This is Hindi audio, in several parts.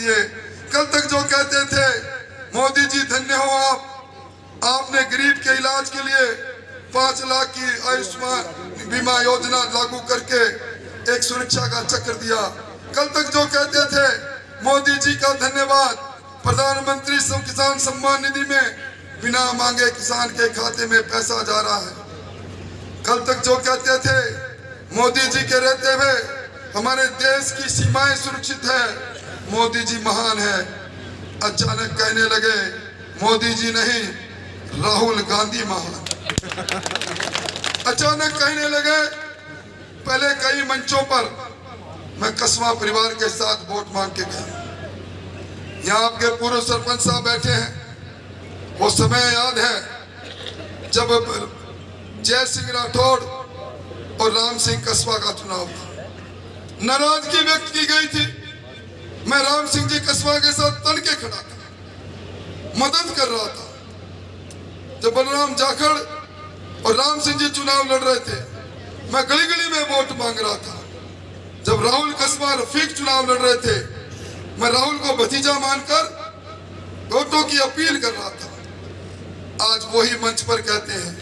दिए। कल तक जो कहते थे मोदी जी धन्य हो आपने गरीब के इलाज के लिए 5 लाख की आयुष्मान बीमा योजना लागू करके एक सुरक्षा का चक्र दिया। कल तक जो कहते थे मोदी जी का धन्यवाद, प्रधानमंत्री किसान सम्मान निधि में बिना मांगे किसान के खाते में पैसा जा रहा है। कल तक जो कहते थे मोदी जी के रहते हुए हमारे देश की सीमाएं सुरक्षित है, मोदी जी महान है, अचानक कहने लगे मोदी जी नहीं राहुल गांधी महान। अचानक कहने लगे, पहले कई मंचों पर मैं कस्बा परिवार के साथ वोट मांग के गया। यहाँ आपके पूर्व सरपंच साहब बैठे हैं, वो समय याद है जब जय सिंह राठौड़ और राम सिंह कस्बा का चुनाव था। नाराजगी व्यक्त की गई थी। मैं राम सिंह जी कस्बा के साथ तन के खड़ा था, मदद कर रहा था। जब बलराम जाखड़ और राम सिंह जी चुनाव लड़ रहे थे, मैं गली गली में वोट मांग रहा था। जब राहुल कस्बा रफीक चुनाव लड़ रहे थे, मैं राहुल को भतीजा मानकर वोटों की अपील कर रहा था। आज वही मंच पर कहते हैं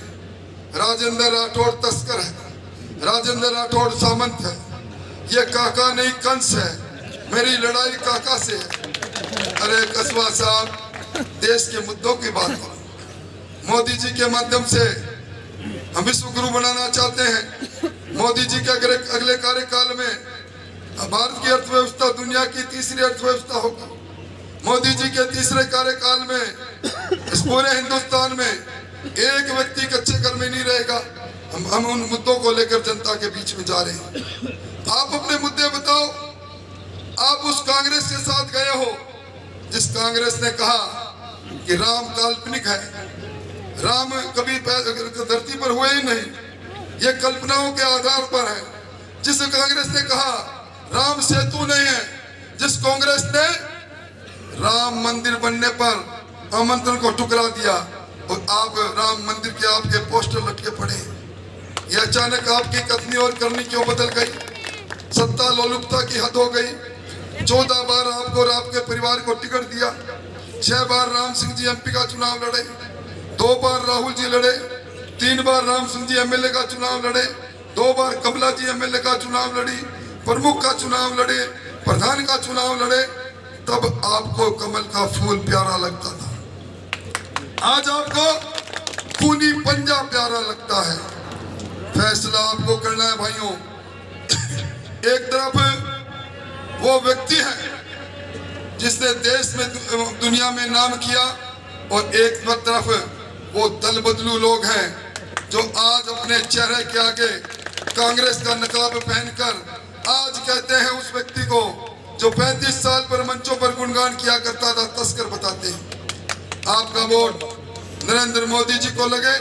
राजेंद्र राठौड़ तस्कर है, राजेंद्र राठौड़ सामंत है, ये काका नहीं कंस है, मेरी लड़ाई काका से है। अरे कस्बा साहब, देश के मुद्दों की बात करो। मोदी जी के माध्यम से हम विश्व गुरु बनाना चाहते हैं। मोदी जी के अगले कार्यकाल में भारत की अर्थव्यवस्था दुनिया की तीसरी अर्थव्यवस्था होगी। मोदी जी के तीसरे कार्यकाल में इस पूरे हिंदुस्तान में एक व्यक्ति कच्चे घर में नहीं रहेगा। हम उन मुद्दों को लेकर जनता के बीच में जा रहे हैं। आप अपने मुद्दे बताओ। आप उस कांग्रेस के साथ गए हो जिस कांग्रेस ने कहा कि राम काल्पनिक है, राम कभी धरती पर हुए ही नहीं, ये कल्पनाओं के आधार पर है। जिस कांग्रेस ने कहा राम सेतु नहीं है, जिस कांग्रेस ने राम मंदिर बनने पर आमंत्रण को ठुकरा दिया और आप राम मंदिर के आपके पोस्टर लटके पड़े। ये अचानक आपकी कथनी और करनी क्यों बदल गई? सत्ता लोलुपता की हद हो गई। 14 बार आपको और आपके परिवार को टिकट दिया। 6 बार राम सिंह जी एमपी का चुनाव लड़े, 2 बार राहुल जी लड़े, 3 बार राम सिंह जी एमएलए का चुनाव लड़े, 2 बार कमला जी एमएलए का चुनाव लड़ी, प्रमुख का चुनाव लड़े, प्रधान का चुनाव लड़े। तब आपको कमल का फूल प्यारा लगता था, आज आपको खूनी पंजा प्यारा लगता है। फैसला आपको करना है भाइयों। एक तरफ वो व्यक्ति है जिसने देश में दुनिया में नाम किया और एक तरफ वो दल बदलू लोग हैं जो आज अपने चेहरे के आगे कांग्रेस का नकाब पहनकर आज कहते हैं उस व्यक्ति को जो 35 साल पर मंचों पर गुणगान किया करता था तस्कर बताते हैं। आपका वोट नरेंद्र मोदी जी को लगे,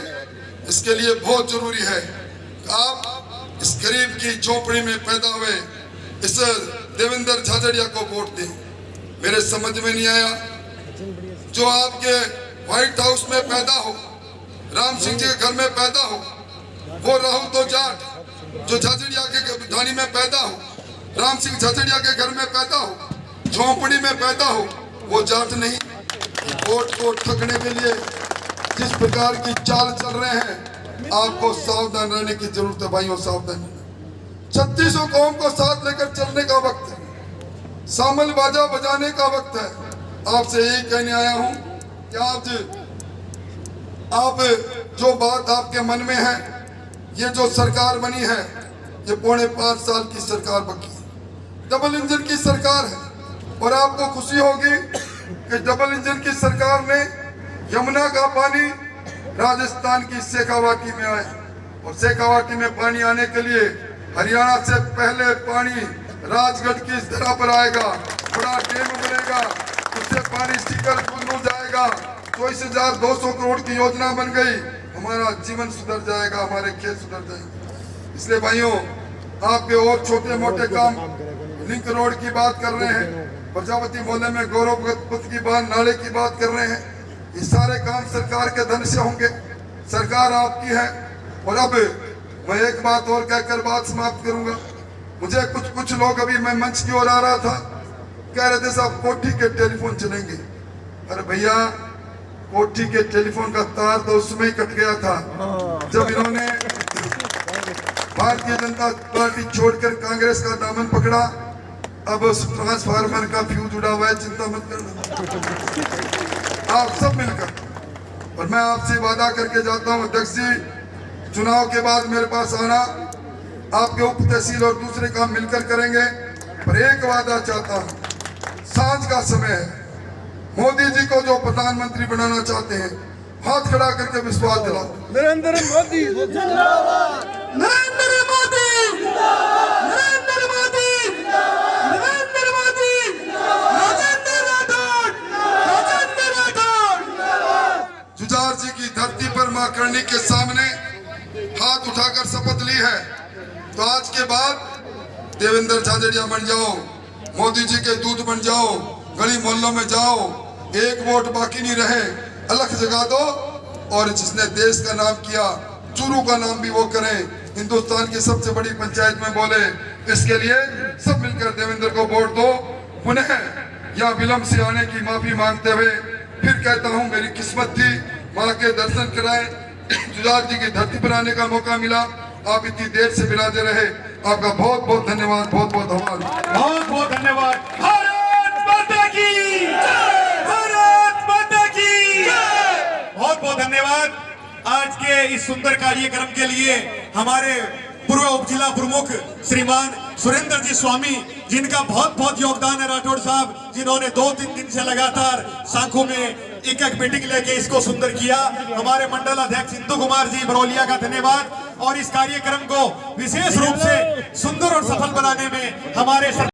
इसके लिए बहुत जरूरी है आप इस गरीब की झोपड़ी में पैदा हुए इस देवेंद्र झाझड़िया को वोट दें। मेरे समझ में नहीं आया जो आपके व्हाइट हाउस में पैदा हो, राम सिंह जी के घर में पैदा हो, वो राहुल तो जाट जो झाझड़िया के धानी में पैदा हो, राम सिंह झाझड़िया के घर में पैदा हो, झोंपड़ी में पैदा हो, वो जाट नहीं। वोट को ठगने के लिए जिस प्रकार की चाल चल रहे हैं, आपको सावधान रहने की जरूरत है भाइयों, सावधान। 36 कौम को साथ लेकर चलने का वक्त है, सामल बाजा बजाने का वक्त है। आपसे यही कहने आया हूं कि आप जो बात आपके मन में है, ये जो सरकार बनी है ये 5.5 साल की सरकार बनी, डबल इंजन की सरकार है। और आपको खुशी होगी कि डबल इंजन की सरकार ने यमुना का पानी राजस्थान की शेखावाटी में आए और शेखावाटी में पानी आने के लिए हरियाणा से पहले पानी राजगढ़ की इस धरा पर आएगा, बड़ा डैम बनेगा, उससे पानी सीकर कुल्लू जाएगा। 24,200 करोड़ की योजना बन गई, हमारा जीवन सुधर जाएगा, हमारे खेत सुधर जाएंगे। इसलिए भाइयों, आपके और छोटे मोटे काम, लिंक रोड की बात कर रहे हैं, प्रजापति मोहल्ले में गौरव पुत्र की बात, नाले की बात कर रहे हैं, ये सारे काम सरकार के धन से होंगे। सरकार आपकी है। और अब मैं एक बात और कहकर बात समाप्त करूंगा। मुझे कुछ लोग, अभी मैं मंच की ओर आ रहा था कह रहे थे साहब कोठी के टेलीफोन चलेंगे। अरे भैया, कोठी के टेलीफोन का तार तो उसमें ही कट गया था जब इन्होंने भारतीय जनता पार्टी छोड़कर कांग्रेस का दामन पकड़ा। अब उस ट्रांसफार्मर का फ्यूज उड़ा हुआ है, चिंता मत करना। आप सब मिलकर, और मैं आपसे वादा करके जाता हूं अध्यक्ष जी, चुनाव के बाद मेरे पास आना, आपके उप तहसील और दूसरे काम मिलकर करेंगे। पर एक वादा चाहता हूं, सांझ का समय है, मोदी जी को जो प्रधानमंत्री बनाना चाहते हैं, हाथ खड़ा करके विश्वास दिलाओ। नरेंद्र मोदी जिंदाबाद, नरेंद्र मोदी जिंदाबाद, नरेंद्र मोदी जिंदाबाद, नरेंद्र मोदी जिंदाबाद, राजेंद्र राठौड़ जिंदाबाद, राजेंद्र राठौड़ जिंदाबाद। जुझार जी की धरती पर मां करणी के सामने हाथ उठाकर शपथ ली है, तो आज के बाद देवेंद्र झाझड़िया बन जाओ, मोदी जी के दूत बन जाओ, गली मोहल्लों में जाओ, एक वोट बाकी नहीं रहे, अलख जगा दो, और जिसने देश का नाम किया चूरू का नाम भी वो करें, हिंदुस्तान की सबसे बड़ी पंचायत में बोले। इसके लिए सब मिलकर देवेंद्र को वोट दो। पुनः यहाँ विलंब से आने की माफी मांगते हुए फिर कहता हूँ, मेरी किस्मत थी, माँ के दर्शन कराए, जुझार जी की धरती पर आने का मौका मिला, आप इतनी देर से बिराजे रहे, आपका बहुत बहुत धन्यवाद, बहुत बहुत आभार, बहुत बहुत धन्यवाद। भारत माता की जय, भारत माता की जय। बहुत बहुत धन्यवाद। आज के इस सुंदर कार्यक्रम के लिए हमारे पूर्व उप जिला प्रमुख श्रीमान सुरेंद्र जी स्वामी, जिनका बहुत बहुत योगदान है, राठौड़ साहब, जिन्होंने 2-3 दिन से लगातार सांखू में एक मीटिंग लेके इसको सुंदर किया। हमारे मंडल अध्यक्ष इंदु कुमार जी बरौलिया का धन्यवाद। और इस कार्यक्रम को विशेष रूप से सुंदर और सफल बनाने में हमारे